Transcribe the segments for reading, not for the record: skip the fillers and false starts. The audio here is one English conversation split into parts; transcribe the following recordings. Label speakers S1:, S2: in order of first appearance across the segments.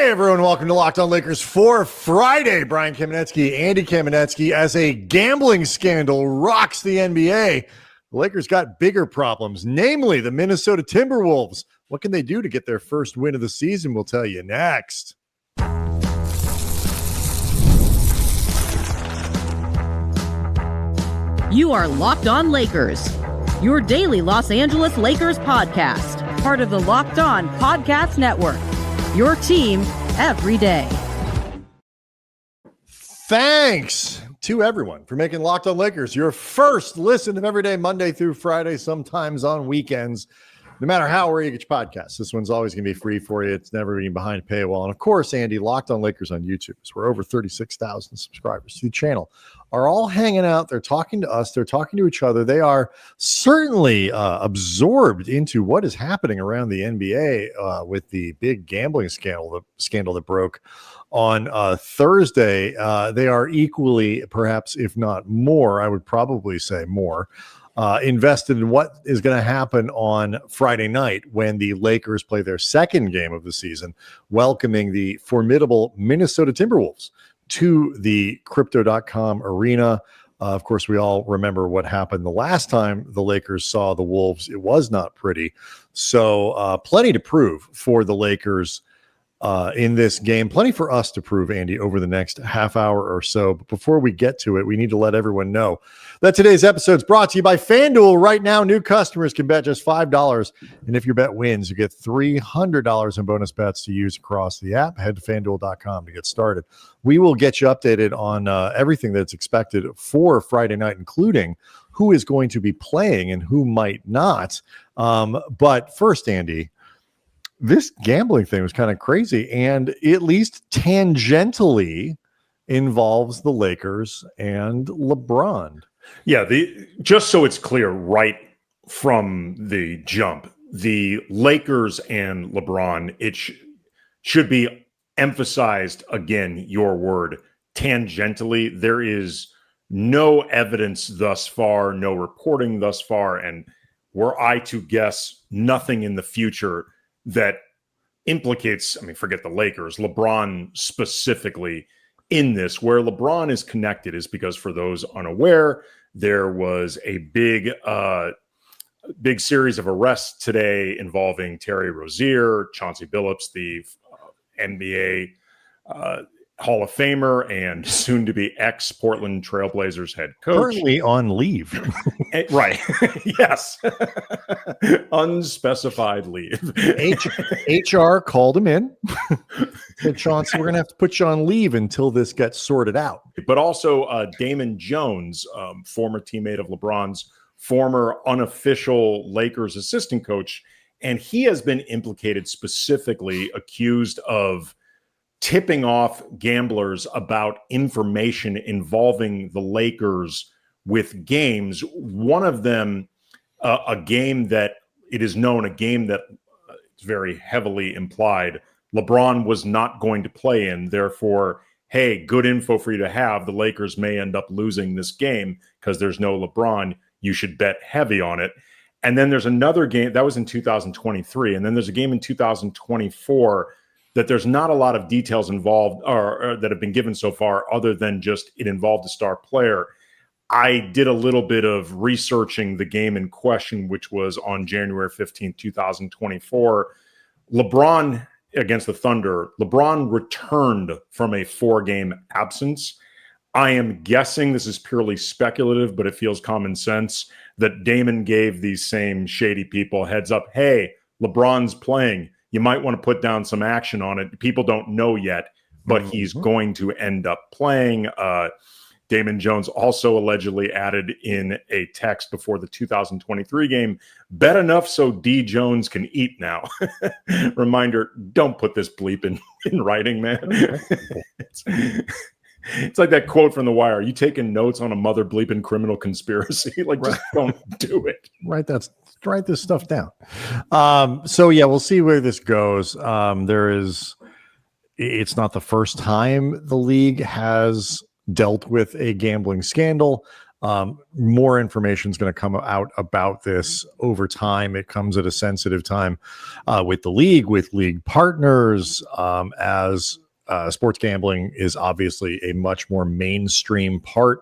S1: Hey everyone, welcome to Locked On Lakers for Friday. Brian Kamenetsky, Andy Kamenetsky. As a gambling scandal rocks the NBA, the Lakers got bigger problems, namely the Minnesota Timberwolves. What can they do to get their first win of the season? We'll tell you next.
S2: You are Locked On Lakers, your daily Los Angeles Lakers podcast, part of the Locked On Podcast Network, your team every day.
S1: Thanks to everyone for making Locked On Lakers your first listen of every day, Monday through Friday, sometimes on weekends. No matter how or where you get your podcasts, this one's always going to be free for you. It's never being behind a paywall. And of course, Andy, Locked On Lakers on YouTube. So we're over 36,000 subscribers to the channel. Are all hanging out. They're talking to us. They're talking to each other. They are certainly absorbed into what is happening around the NBA with the big gambling scandal that broke on Thursday. They are equally, perhaps, if not more, I would probably say more, invested in what is going to happen on Friday night when the Lakers play their second game of the season, welcoming the formidable Minnesota Timberwolves to the Crypto.com arena. Of course, we all remember what happened the last time the Lakers saw the Wolves. It was not pretty. So plenty to prove for the Lakers in this game. Plenty for us to prove, Andy, over the next half hour or so. But before we get to it, we need to let everyone know that today's episode is brought to you by FanDuel. Right now, new customers can bet just $5. And if your bet wins, you get $300 in bonus bets to use across the app. Head to FanDuel.com to get started. We will get you updated on everything that's expected for Friday night, including who is going to be playing and who might not. But first, Andy, this gambling thing was kind of crazy and at least tangentially involves the Lakers and LeBron.
S3: Yeah, just so it's clear right from the jump, the Lakers and LeBron, it should be emphasized again, your word, tangentially. There is no evidence thus far, no reporting thus far, and were I to guess, nothing in the future that implicates, forget the Lakers, LeBron specifically in this. Where LeBron is connected is because, for those unaware, there was a big series of arrests today involving Terry Rozier, Chauncey Billups, the NBA Hall of Famer and soon-to-be ex-Portland Trailblazers head coach.
S1: Currently on leave.
S3: Right. Yes. Unspecified leave.
S1: HR called him in. Said, Chauncey, we're going to have to put you on leave until this gets sorted out.
S3: But also Damon Jones, former teammate of LeBron's, former unofficial Lakers assistant coach, and he has been implicated, specifically accused of tipping off gamblers about information involving the Lakers with games. One of them, a game that it is known, a game that it's very heavily implied LeBron was not going to play in. Therefore, hey, good info for you to have. The Lakers may end up losing this game because there's no LeBron. You should bet heavy on it. And then there's another game that was in 2023. And then there's a game in 2024 that there's not a lot of details involved or that have been given so far, other than just it involved a star player. I did a little bit of researching the game in question, which was on January 15th, 2024. LeBron against the Thunder, LeBron returned from a 4-game absence. I am guessing, this is purely speculative, but it feels common sense, that Damon gave these same shady people heads up. Hey, LeBron's playing. You might want to put down some action on it. People don't know yet, but he's going to end up playing. Damon Jones also allegedly added in a text before the 2023 game, bet enough so D Jones can eat now. Reminder, don't put this bleep in writing, man. It's like that quote from The Wire. Are you taking notes on a mother bleeping criminal conspiracy? Just don't do it.
S1: Write this stuff down. So yeah, we'll see where this goes. It's not the first time the league has dealt with a gambling scandal. More information is going to come out about this over time. It comes at a sensitive time with the league, with league partners, as sports gambling is obviously a much more mainstream part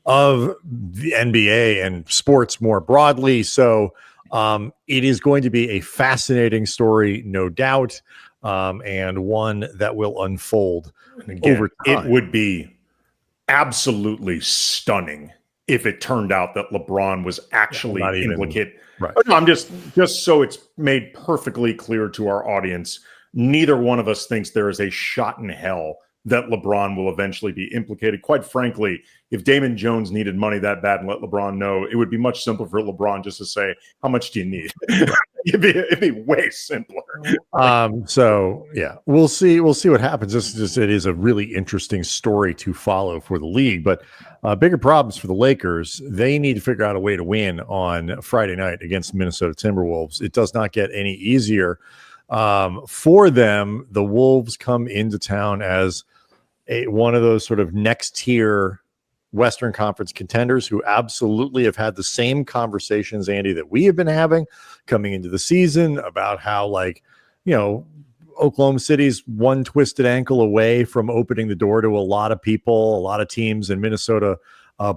S1: of the NBA and sports more broadly. So it is going to be a fascinating story, no doubt, and one that will unfold over time.
S3: It would be absolutely stunning if it turned out that LeBron was actually implicated.
S1: Right.
S3: No, I'm just so it's made perfectly clear to our audience, neither one of us thinks there is a shot in hell that LeBron will eventually be implicated. Quite frankly, if Damon Jones needed money that bad and let LeBron know, it would be much simpler for LeBron just to say, how much do you need? It'd be way simpler.
S1: So yeah, we'll see what happens. It is a really interesting story to follow for the league, but bigger problems for the Lakers. They need to figure out a way to win on Friday night against Minnesota Timberwolves. It does not get any easier for them. The Wolves come into town as one of those sort of next tier Western Conference contenders who absolutely have had the same conversations, Andy, that we have been having coming into the season about how, like, you know, Oklahoma City's one twisted ankle away from opening the door to a lot of people, a lot of teams, and Minnesota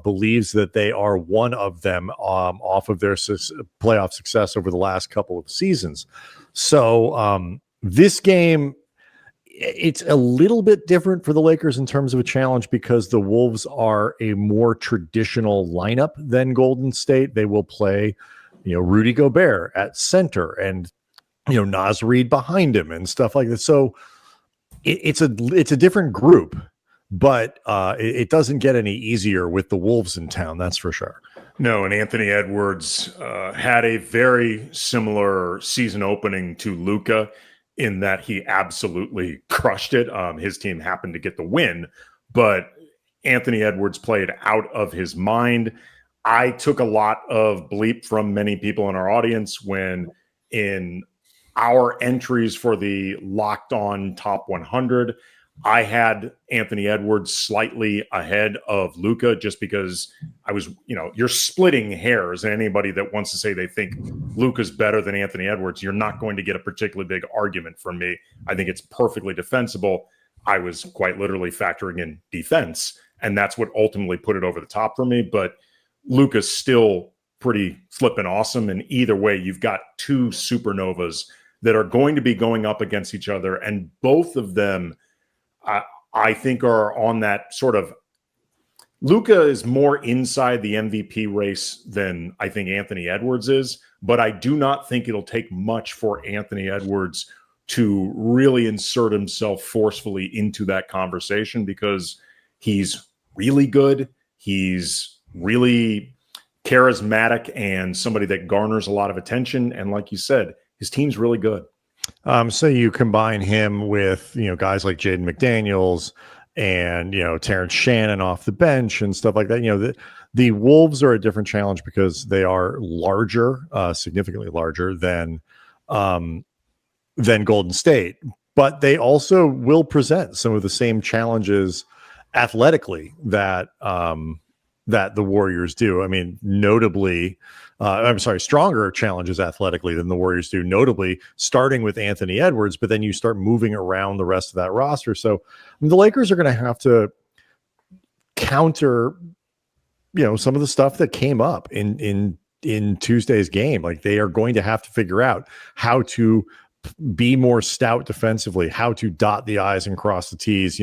S1: believes that they are one of them off of their playoff success over the last couple of seasons. So this game, it's a little bit different for the Lakers in terms of a challenge because the Wolves are a more traditional lineup than Golden State. They will play, Rudy Gobert at center and, Naz Reid behind him and stuff like that. So it's a different group, but it doesn't get any easier with the Wolves in town. That's for sure.
S3: No, and Anthony Edwards had a very similar season opening to Luka in that he absolutely crushed it. His team happened to get the win, but Anthony Edwards played out of his mind. I took a lot of bleep from many people in our audience when in our entries for the Locked On Top 100, I had Anthony Edwards slightly ahead of Luka just because I was, you're splitting hairs. And anybody that wants to say they think Luka's better than Anthony Edwards, you're not going to get a particularly big argument from me. I think it's perfectly defensible. I was quite literally factoring in defense, and that's what ultimately put it over the top for me. But Luka's still pretty flippin' awesome. And either way, you've got two supernovas that are going to be going up against each other. And both of them, I think, are on that sort of – Luka is more inside the MVP race than I think Anthony Edwards is, but I do not think it'll take much for Anthony Edwards to really insert himself forcefully into that conversation because he's really good. He's really charismatic and somebody that garners a lot of attention. And like you said, his team's really good.
S1: So you combine him with, guys like Jaden McDaniels and, Terrence Shannon off the bench and stuff like that. The Wolves are a different challenge because they are larger, significantly larger than Golden State, but they also will present some of the same challenges athletically that the Warriors do. I mean, notably, stronger challenges athletically than the Warriors do, notably starting with Anthony Edwards, but then you start moving around the rest of that roster. So the Lakers are going to have to counter, some of the stuff that came up in Tuesday's game. Like, they are going to have to figure out how to be more stout defensively, how to dot the I's and cross the T's,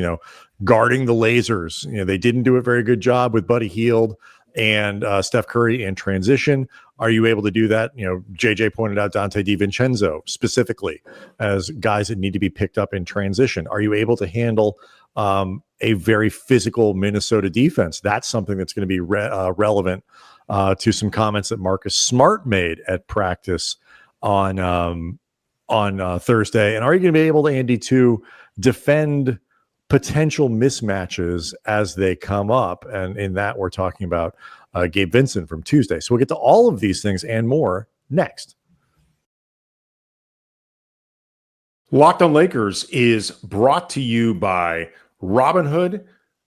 S1: guarding the lasers. They didn't do a very good job with Buddy Hield and Steph Curry in transition. Are you able to do that? JJ pointed out Dante DiVincenzo specifically as guys that need to be picked up in transition. Are you able to handle a very physical Minnesota defense? That's something that's going to be relevant to some comments that Marcus Smart made at practice on Thursday. And are you going to be able to, Andy, to defend potential mismatches as they come up? And in that, we're talking about Gabe Vincent from Tuesday. So we'll get to all of these things and more next.
S3: Locked on Lakers is brought to you by Robinhood.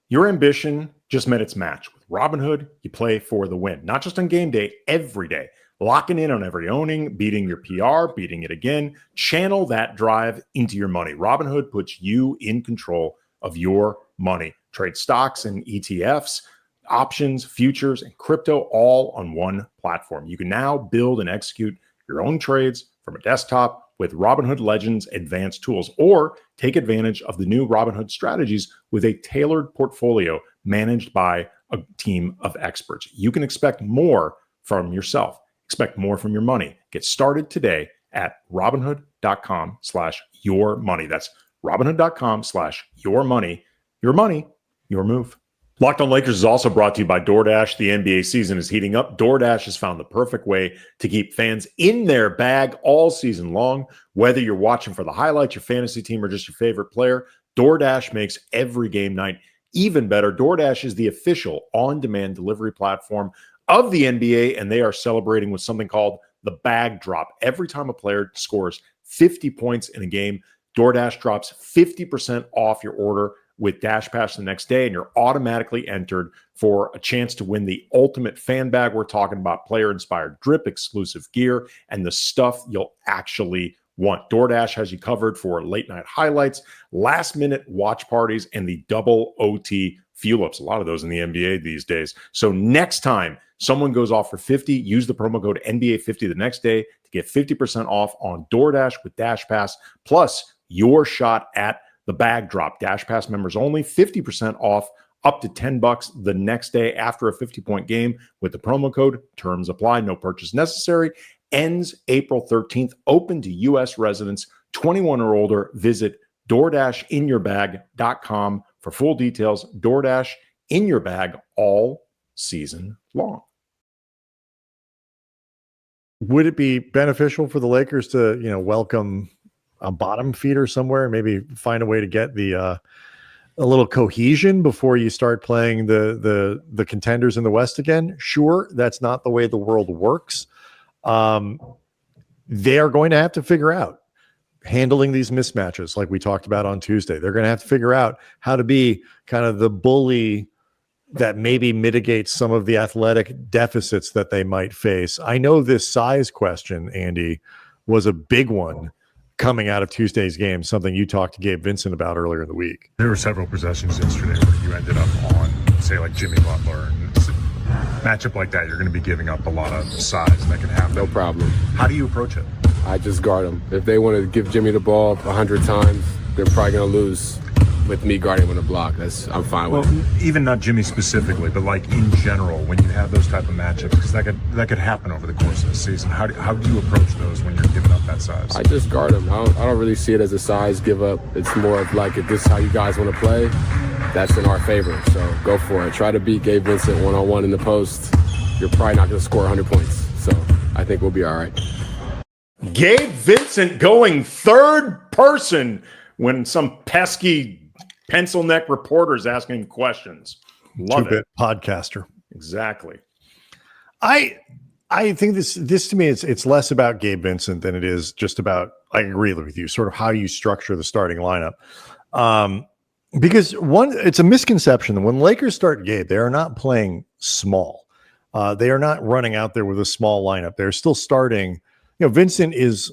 S3: Your ambition just met its match with With Robinhood, you play for the win, not just on game day, every day. Locking in on every owning, beating your PR, beating it again. Channel that drive into your money. Robinhood puts you in control of your money. Trade stocks and ETFs, options, futures, and crypto all on one platform. You can now build and execute your own trades from a desktop with Robinhood Legends advanced tools, or take advantage of the new Robinhood strategies with a tailored portfolio managed by a team of experts. You can expect more from yourself. Expect more from your money. Get started today at Robinhood.com/yourmoney. That's Robinhood.com/yourmoney. Your money, your move. Locked on Lakers is also brought to you by DoorDash. The NBA season is heating up. DoorDash has found the perfect way to keep fans in their bag all season long. Whether you're watching for the highlights, your fantasy team, or just your favorite player, DoorDash makes every game night even better. DoorDash is the official on-demand delivery platform of the NBA, and they are celebrating with something called the bag drop. Every time a player scores 50 points in a game, DoorDash drops 50% off your order with Dash Pass the next day, and you're automatically entered for a chance to win the ultimate fan bag. We're talking about player-inspired drip, exclusive gear, and the stuff you'll actually want. DoorDash has you covered for late-night highlights, last-minute watch parties, and the double OT fuel-ups. A lot of those in the NBA these days. So next time someone goes off for 50, use the promo code NBA50 the next day to get 50% off on DoorDash with Dash Pass, plus your shot at the bag drop. Dash Pass members only, 50% off up to $10 the next day after a 50-point game with the promo code. Terms apply. No purchase necessary. Ends April 13th. Open to U.S. residents 21 or older. Visit DoorDashInYourBag.com for full details. DoorDash in your bag all season long.
S1: Would it be beneficial for the Lakers to, welcome a bottom feeder somewhere, maybe find a way to get the a little cohesion before you start playing the contenders in the West again? Sure, that's not the way the world works. They are going to have to figure out handling these mismatches like we talked about on Tuesday. They're going to have to figure out how to be kind of the bully that maybe mitigates some of the athletic deficits that they might face. I know this size question, Andy, was a big one coming out of Tuesday's game, something you talked to Gabe Vincent about earlier in the week.
S4: There were several possessions yesterday where you ended up on, say, like Jimmy Butler. And matchup like that, you're going to be giving up a lot of size, and that can happen.
S5: No problem.
S4: How do you approach it?
S5: I just guard them. If they want to give Jimmy the ball 100 times, they're probably going to lose with me guarding with a block. I'm fine with it.
S4: Even not Jimmy specifically, but like in general, when you have those type of matchups, because that could happen over the course of the season. How do you approach those when you're giving up that size?
S5: I just guard them. I don't really see it as a size give up. It's more of like, if this is how you guys want to play, that's in our favor. So go for it. Try to beat Gabe Vincent one-on-one in the post. You're probably not going to score 100 points. So I think we'll be all right.
S3: Gabe Vincent going third person when some pesky pencil neck reporters asking him questions. Love it.
S1: Podcaster.
S3: Exactly.
S1: I think this to me, it's less about Gabe Vincent than it is just about, I agree with you, sort of how you structure the starting lineup. Because it's a misconception that when Lakers start Gabe, they are not playing small. They are not running out there with a small lineup. They're still starting. Vincent is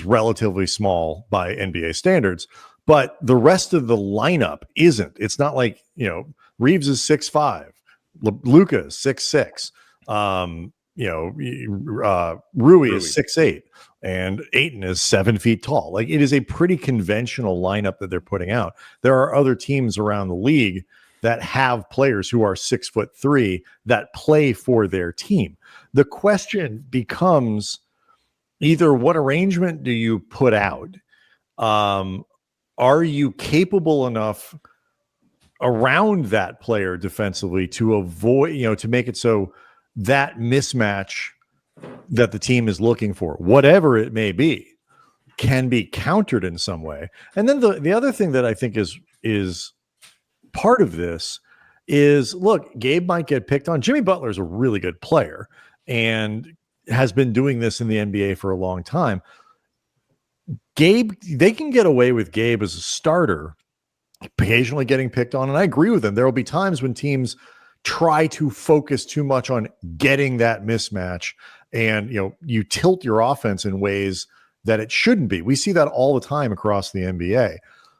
S1: relatively small by NBA standards, but the rest of the lineup isn't. It's not like, Reeves is 6'5", Luka is 6'6", Rui is 6'8", and Ayton is 7 feet tall. Like, it is a pretty conventional lineup that they're putting out. There are other teams around the league that have players who are 6'3" that play for their team. The question becomes either what arrangement do you put out? Are you capable enough around that player defensively to avoid, to make it so that mismatch that the team is looking for, whatever it may be, can be countered in some way? And then the other thing that I think is part of this is, look, Gabe might get picked on. Jimmy Butler is a really good player and has been doing this in the NBA for a long time. Gabe, they can get away with Gabe as a starter occasionally getting picked on, and I agree with them. There will be times when teams try to focus too much on getting that mismatch, and you tilt your offense in ways that it shouldn't be. We see that all the time across the NBA.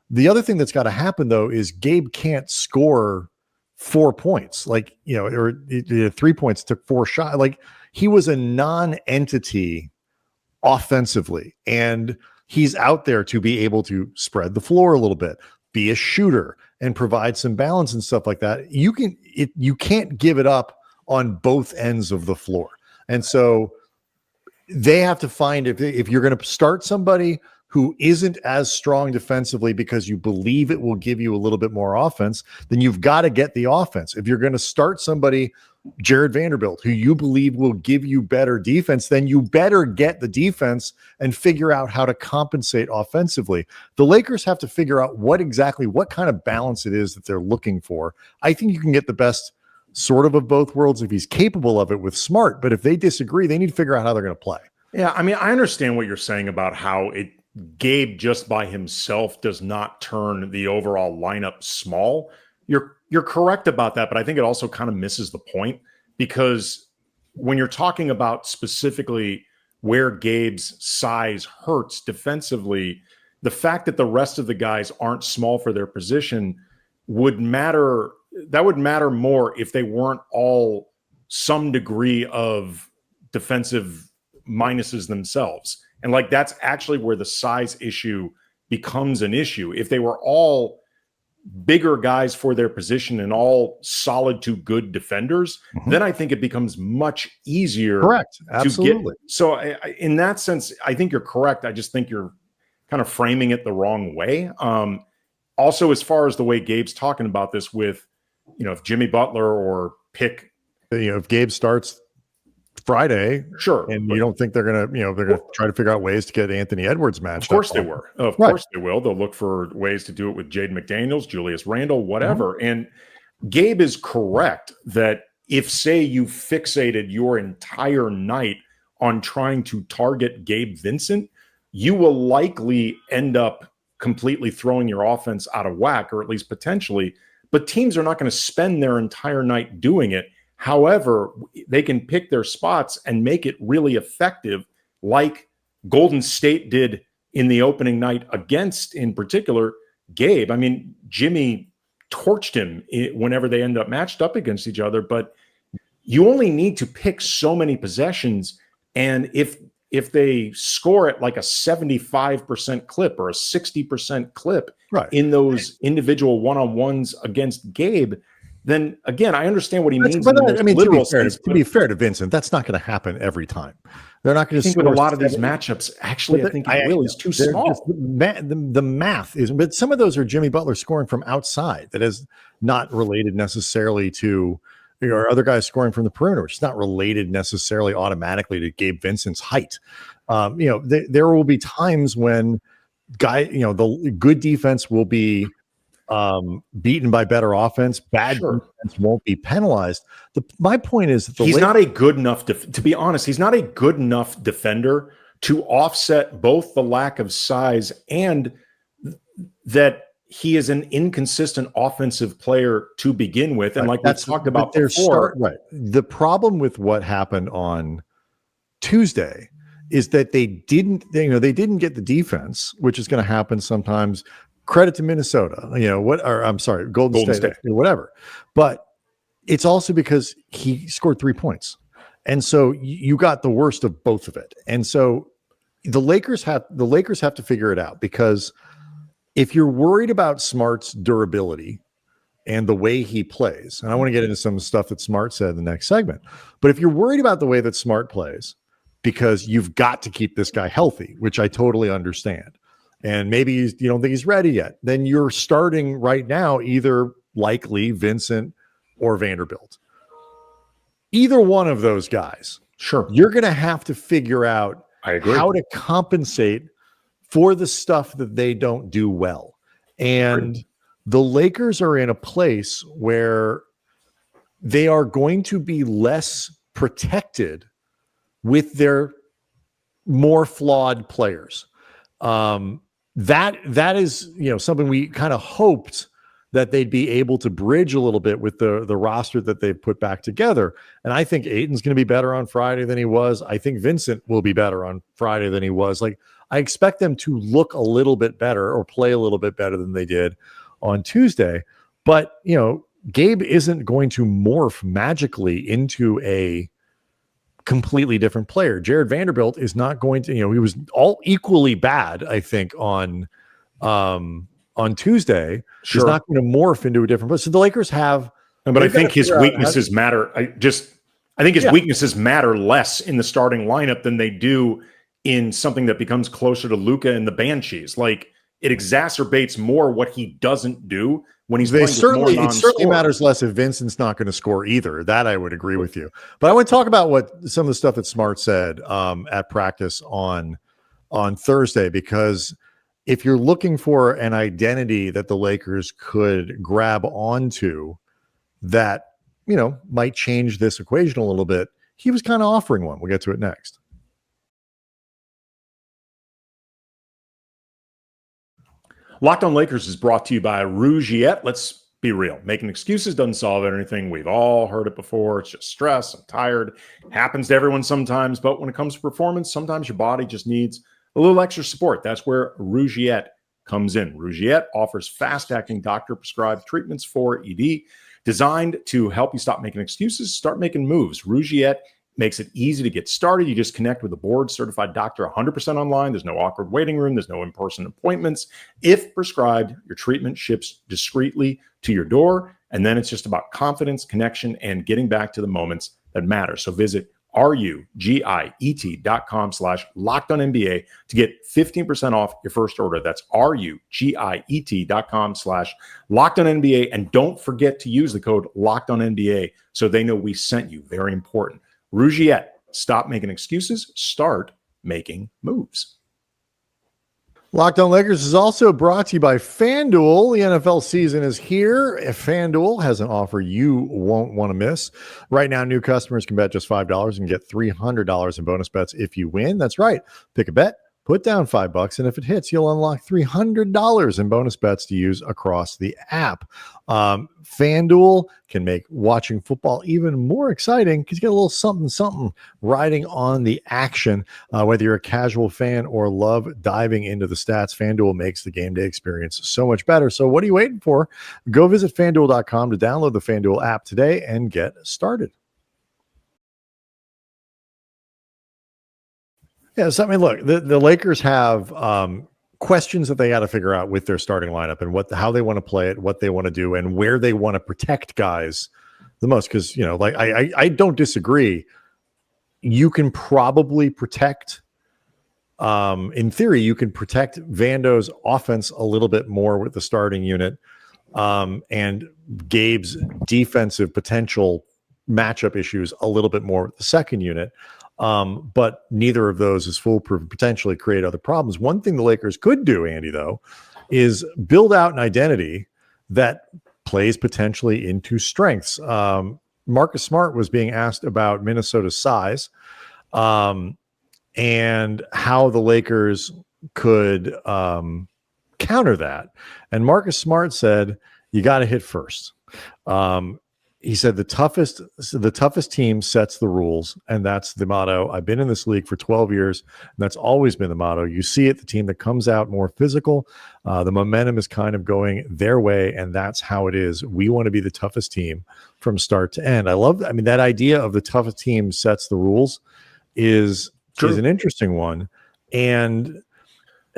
S1: The other thing that's got to happen, though, is Gabe can't score 4 points, or 3 points, took 4 shots. Like, he was a non-entity offensively, and he's out there to be able to spread the floor a little bit, be a shooter, and provide some balance and stuff like that. You can't give it up on both ends of the floor. And so they have to find, if you're going to start somebody who isn't as strong defensively because you believe it will give you a little bit more offense, then you've got to get the offense. If you're going to start somebody, Jared Vanderbilt, who you believe will give you better defense, then you better get the defense and figure out how to compensate offensively. The Lakers have to figure out what kind of balance it is that they're looking for. I think you can get the best sort of both worlds if he's capable of it with Smart, but if they disagree, they need to figure out how they're going to play.
S3: Yeah, I mean, I understand what you're saying about how Gabe just by himself does not turn the overall lineup small. You're correct about that, but I think it also kind of misses the point, because when you're talking about specifically where Gabe's size hurts defensively, the fact that the rest of the guys aren't small for their position would matter. That would matter more if they weren't all some degree of defensive minuses themselves. And like, that's actually where the size issue becomes an issue. If they were all bigger guys for their position and all solid to good defenders, then I think it becomes much easier.
S1: Correct. Absolutely.
S3: So in that sense, I think you're correct. I just think you're kind of framing it the wrong way. Also, as far as the way Gabe's talking about this with, if Jimmy Butler or pick,
S1: if Gabe starts Friday,
S3: sure,
S1: and you don't think they're gonna try to figure out ways to get Anthony Edwards matched.
S3: Of course they were. Of course they will. They'll look for ways to do it with Jaden McDaniels, Julius Randle, whatever. And Gabe is correct that if, say, you fixated your entire night on trying to target Gabe Vincent, you will likely end up completely throwing your offense out of whack, or at least potentially. But teams are not going to spend their entire night doing it. However, they can pick their spots and make it really effective, like Golden State did in the opening night against, in particular, Gabe. I mean, Jimmy torched him whenever they end up matched up against each other, but you only need to pick so many possessions. And if they score at like a 75% clip or a 60% clip in those individual one-on-ones against Gabe, then again, I understand what he means.
S1: But to be fair to Vincent, that's not going to happen every time. They're not going to
S3: score with a lot of these matchups. Actually, I think it really is too small.
S1: The math is, but some of those are Jimmy Butler scoring from outside. That is not related necessarily to, or other guys scoring from the perimeter, which is not related necessarily automatically to Gabe Vincent's height. There will be times when the good defense will be beaten by better offense. Bad defense won't be penalized. My point is that
S3: he's not a good enough, to be honest, he's not a good enough defender to offset both the lack of size and that he is an inconsistent offensive player to begin with. And like we talked about before.
S1: The problem with what happened on Tuesday is that they didn't get the defense, which is going to happen sometimes. Credit to Minnesota, Golden State, whatever. But it's also because he scored 3 points. And so you got the worst of both of it. And so the Lakers have to figure it out, because if you're worried about Smart's durability and the way he plays, and I want to get into some stuff that Smart said in the next segment, but if you're worried about the way that Smart plays, because you've got to keep this guy healthy, which I totally understand, and maybe you don't think he's ready yet, then you're starting right now either likely Vincent or Vanderbilt. Either one of those guys, you're going to have to figure out how to compensate for the stuff that they don't do well. And the Lakers are in a place where they are going to be less protected with their more flawed players. That is, something we kind of hoped that they'd be able to bridge a little bit with the roster that they've put back together. And I think Ayton's going to be better on Friday than he was. I think Vincent will be better on Friday than he was. Like, I expect them to look a little bit better or play a little bit better than they did on Tuesday. But, Gabe isn't going to morph magically into a completely different player. Jared Vanderbilt is not going to, he was all equally bad, I think, on Tuesday.
S3: Sure.
S1: He's not going to morph into a different place. So the Lakers have,
S3: but I think his weaknesses matter. I think his weaknesses matter less in the starting lineup than they do in something that becomes closer to Luka and the Banshees. Like, it exacerbates more what he doesn't do when he's playing with more non-scorers.
S1: It certainly matters less if Vincent's not going to score either. That I would agree with you. But I want to talk about what some of the stuff that Smart said at practice on Thursday, because if you're looking for an identity that the Lakers could grab onto that, might change this equation a little bit, he was kind of offering one. We'll get to it next.
S3: Locked on Lakers is brought to you by Rougiette. Let's be real. Making excuses doesn't solve anything. We've all heard it before. It's just stress. I'm tired. It happens to everyone sometimes. But when it comes to performance, sometimes your body just needs a little extra support. That's where Rougiette comes in. Rougiette offers fast-acting doctor-prescribed treatments for ED designed to help you stop making excuses, start making moves. Rougiette makes it easy to get started. You just connect with a board-certified doctor 100% online. There's no awkward waiting room. There's no in-person appointments. If prescribed, your treatment ships discreetly to your door, and then it's just about confidence, connection, and getting back to the moments that matter. So visit RUGIET.com/LockedOnNBA to get 15% off your first order. That's RUGIET.com/LockedOnNBA. And don't forget to use the code LockedOnNBA so they know we sent you. Very important. Rougiette, stop making excuses, start making moves.
S1: Locked On Lakers is also brought to you by FanDuel. The NFL season is here. If FanDuel has an offer you won't want to miss. Right now, new customers can bet just $5 and get $300 in bonus bets if you win. That's right. Pick a bet, put down $5, and if it hits, you'll unlock $300 in bonus bets to use across the app. FanDuel can make watching football even more exciting because you get a little something riding on the action. Whether you're a casual fan or love diving into the stats, FanDuel makes the game day experience so much better. So what are you waiting for? Go visit FanDuel.com to download the FanDuel app today and get started. Yeah, so I mean, look, the Lakers have questions that they got to figure out with their starting lineup and how they want to play it, what they want to do, and where they want to protect guys the most. Because I don't disagree. You can probably protect, in theory, you can protect Vando's offense a little bit more with the starting unit, and Gabe's defensive potential matchup issues a little bit more with the second unit. But neither of those is foolproof, potentially create other problems. One thing the Lakers could do, Andy, though, is build out an identity that plays potentially into strengths. Marcus Smart was being asked about Minnesota's size and how the Lakers could counter that. And Marcus Smart said, you got to hit first. He said the toughest team sets the rules, and that's the motto. I've been in this league for 12 years, and that's always been the motto. You see it, the team that comes out more physical, the momentum is kind of going their way, and that's how it is. We want to be the toughest team from start to end. That idea of the toughest team sets the rules is an interesting one. And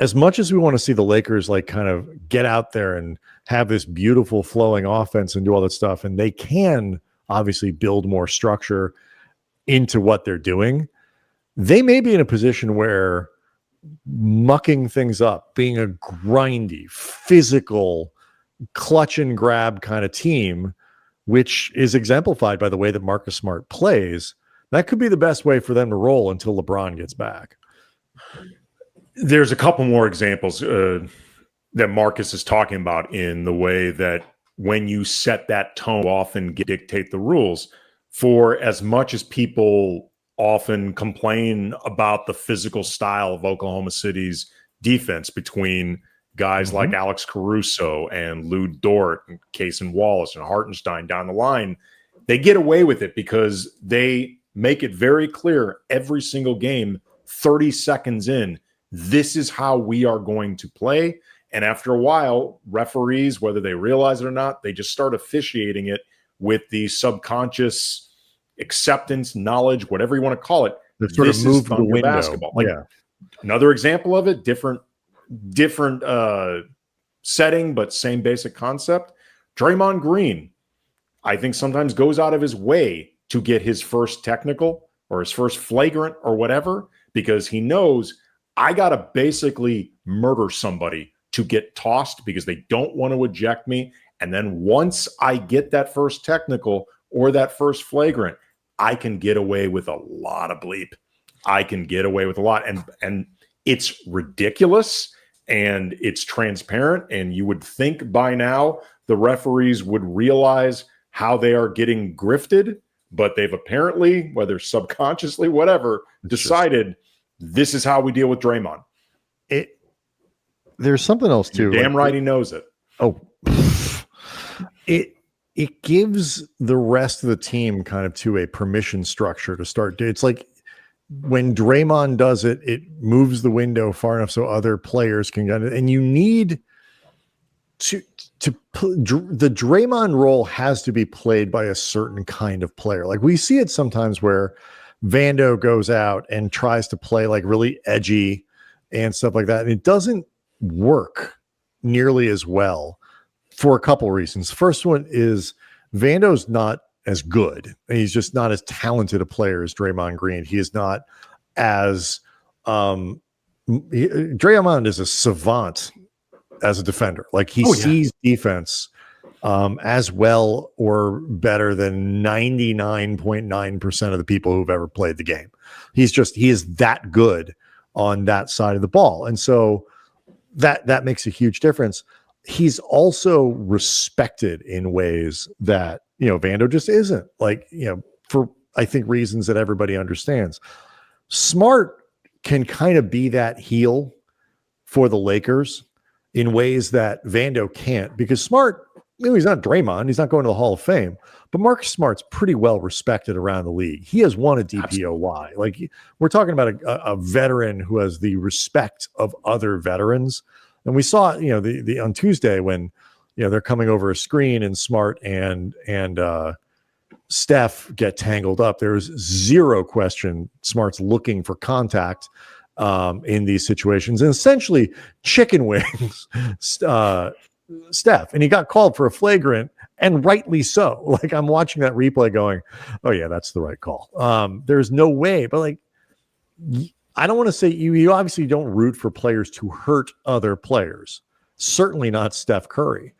S1: as much as we want to see the Lakers kind of get out there and have this beautiful flowing offense and do all that stuff, and they can obviously build more structure into what they're doing, they may be in a position where mucking things up, being a grindy, physical, clutch and grab kind of team, which is exemplified by the way that Marcus Smart plays, that could be the best way for them to roll until LeBron gets back.
S3: There's a couple more examples that Marcus is talking about in the way that when you set that tone, often dictate the rules. For as much as people often complain about the physical style of Oklahoma City's defense between guys like Alex Caruso and Lou Dort and Cason Wallace and Hartenstein down the line, they get away with it because they make it very clear every single game, 30 seconds in, this is how we are going to play. And after a while, referees, whether they realize it or not, they just start officiating it with the subconscious acceptance, knowledge, whatever you want to call it.
S1: That sort of moved the window.
S3: Basketball. Like, another example of it, different setting, but same basic concept. Draymond Green, I think sometimes goes out of his way to get his first technical or his first flagrant or whatever, because he knows I got to basically murder somebody to get tossed because they don't want to eject me. And then once I get that first technical or that first flagrant, I can get away with a lot of bleep. I can get away with a lot. And it's ridiculous and it's transparent. And you would think by now the referees would realize how they are getting grifted, but they've apparently, whether subconsciously, whatever, decided this is how we deal with Draymond.
S1: There's something else too.
S3: You're damn right he knows it.
S1: Oh, it gives the rest of the team kind of to a permission structure to start. It's like when Draymond does it, it moves the window far enough so other players can get it. And you need the Draymond role has to be played by a certain kind of player. Like we see it sometimes where Vando goes out and tries to play like really edgy and stuff like that. And it doesn't work nearly as well for a couple reasons. First one is Vando's not as good. He's just not as talented a player as Draymond Green. He is not as Draymond is a savant as a defender. Like he sees defense as well or better than 99.9% of the people who've ever played the game. He is that good on that side of the ball. And so that makes a huge difference. He's also respected in ways that, Vando just isn't, like, for, I think, reasons that everybody understands. Smart can kind of be that heel for the Lakers in ways that Vando can't, because Smart, he's not Draymond, he's not going to the Hall of Fame, but Marcus Smart's pretty well respected around the league. He has won a DPOY. Like, we're talking about a veteran who has the respect of other veterans. And we saw, the on Tuesday when, they're coming over a screen and Smart and Steph get tangled up. There's zero question Smart's looking for contact in these situations, and essentially chicken wings Steph. And he got called for a flagrant, and rightly so. Like, I'm watching that replay going, oh yeah, that's the right call. There's no way, but like, I don't want to say you obviously don't root for players to hurt other players. Certainly not Steph Curry.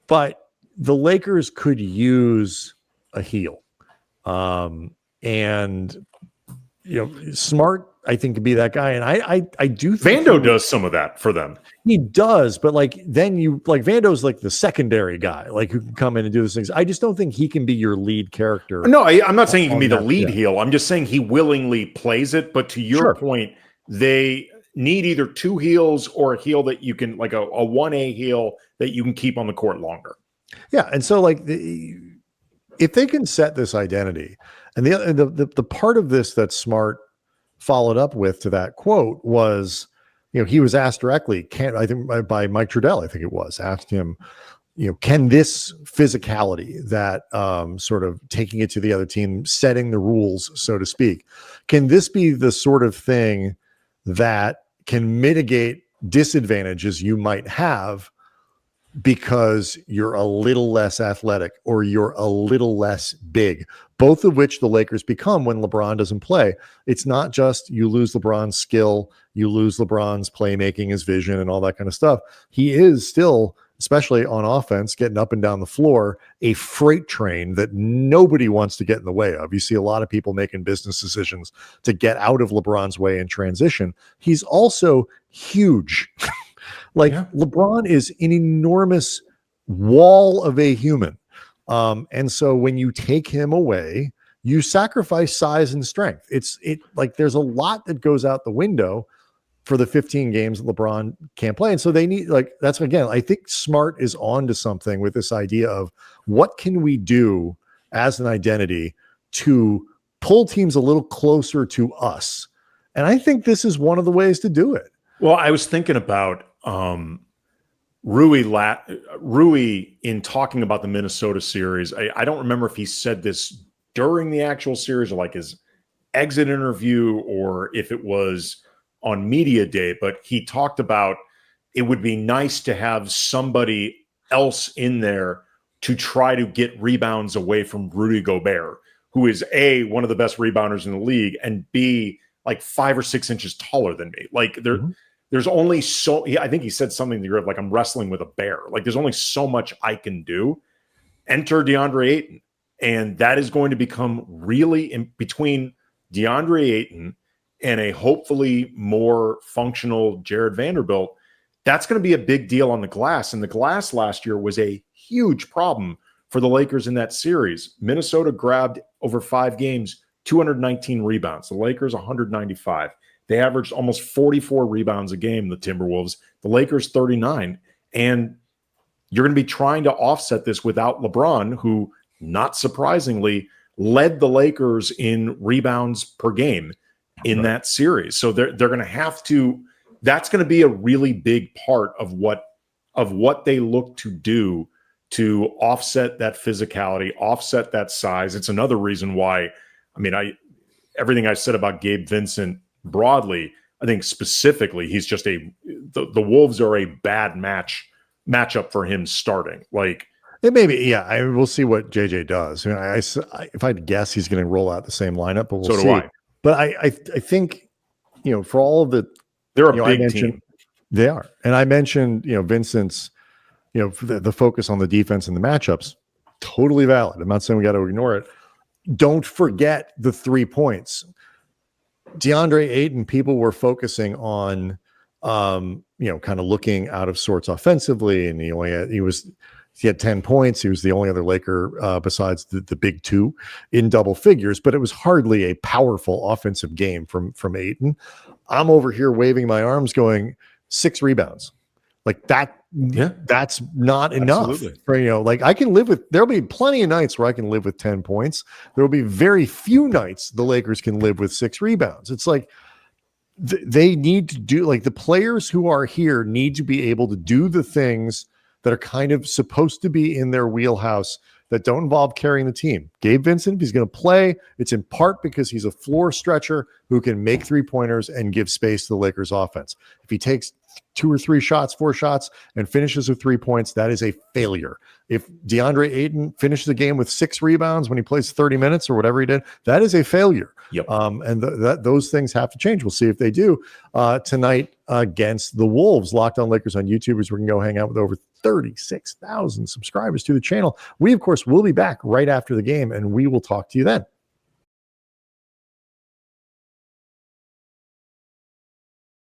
S1: But the Lakers could use a heel. And Smart, I think, could be that guy. And I do think
S3: Vando does some of that for them.
S1: He does, but then Vando's like the secondary guy, like, who can come in and do those things. I just don't think he can be your lead character.
S3: No, I'm not saying he can be the lead heel. I'm just saying he willingly plays it. But to your point, they need either two heels or a heel that you can, like a 1A heel that you can keep on the court longer.
S1: Yeah. And so if they can set this identity, and the part of this that Smart followed up with to that quote was, he was asked directly, I think by Mike Trudell, I think it was, asked him, can this physicality, that sort of taking it to the other team, setting the rules, so to speak, can this be the sort of thing that can mitigate disadvantages you might have because you're a little less athletic or you're a little less big, both of which the Lakers become when LeBron doesn't play. It's not just you lose LeBron's skill, you lose LeBron's playmaking, his vision, and all that kind of stuff. He is still, especially on offense, getting up and down the floor, a freight train that nobody wants to get in the way of. You see a lot of people making business decisions to get out of LeBron's way in transition. He's also huge. LeBron is an enormous wall of a human. And so when you take him away, you sacrifice size and strength. There's a lot that goes out the window. for the 15 games that LeBron can't play. And so they need, like, that's again, I think Smart is on to something with this idea of what can we do as an identity to pull teams a little closer to us. And I think this is one of the ways to do it.
S3: Well, I was thinking about Rui in talking about the Minnesota series. I don't remember if he said this during the actual series or like his exit interview or if it was on media day, but he talked about it would be nice to have somebody else in there to try to get rebounds away from Rudy Gobert, who is A, one of the best rebounders in the league, and B, like 5 or 6 inches taller than me. Like there's only so, I think he said something to the like, I'm wrestling with a bear. Like there's only so much I can do. Enter DeAndre Ayton. And that is going to become really in between DeAndre Ayton and a hopefully more functional Jared Vanderbilt. That's going to be a big deal on the glass. And the glass last year was a huge problem for the Lakers in that series. Minnesota grabbed over 5 games, 219 rebounds. The Lakers, 195. They averaged almost 44 rebounds a game, the Timberwolves. The Lakers, 39. And you're going to be trying to offset this without LeBron, who, not surprisingly, led the Lakers in rebounds per game in that series. So they're going to have to, that's going to be a really big part of what they look to do to offset that physicality, offset that size. It's another reason why, I mean, everything I said about Gabe Vincent broadly, I think specifically he's just the Wolves are a bad matchup for him starting. Like,
S1: it may be, yeah. We'll see what JJ does. I mean, if I had to guess, he's going to roll out the same lineup, but we'll see.
S3: I.
S1: But I think, for all of the,
S3: they're a big team.
S1: They are, and I mentioned, Vincent's, the focus on the defense and the matchups, totally valid. I'm not saying we got to ignore it. Don't forget the 3 points. DeAndre Ayton, people were focusing on, kind of looking out of sorts offensively, and he had 10 points. He was the only other Laker besides the big two in double figures, but it was hardly a powerful offensive game from Ayton. I'm over here waving my arms going 6 rebounds. Like that, that's not enough.
S3: Absolutely.
S1: For, like I can live with, there'll be plenty of nights where I can live with 10 points. There'll be very few nights the Lakers can live with 6 rebounds. It's like they need to do, like the players who are here need to be able to do the things that are kind of supposed to be in their wheelhouse that don't involve carrying the team. Gabe Vincent, if he's going to play, it's in part because he's a floor stretcher who can make 3-pointers and give space to the Lakers offense. If he takes 2 or 3 shots, 4 shots, and finishes with 3 points, that is a failure. If DeAndre Ayton finishes the game with 6 rebounds when he plays 30 minutes or whatever he did, that is a failure.
S3: Yep.
S1: And those things have to change. We'll see if they do tonight against the Wolves. Locked On Lakers on YouTube, as we can go hang out with over 36,000 subscribers to the channel. We, of course, will be back right after the game, and we will talk to you then.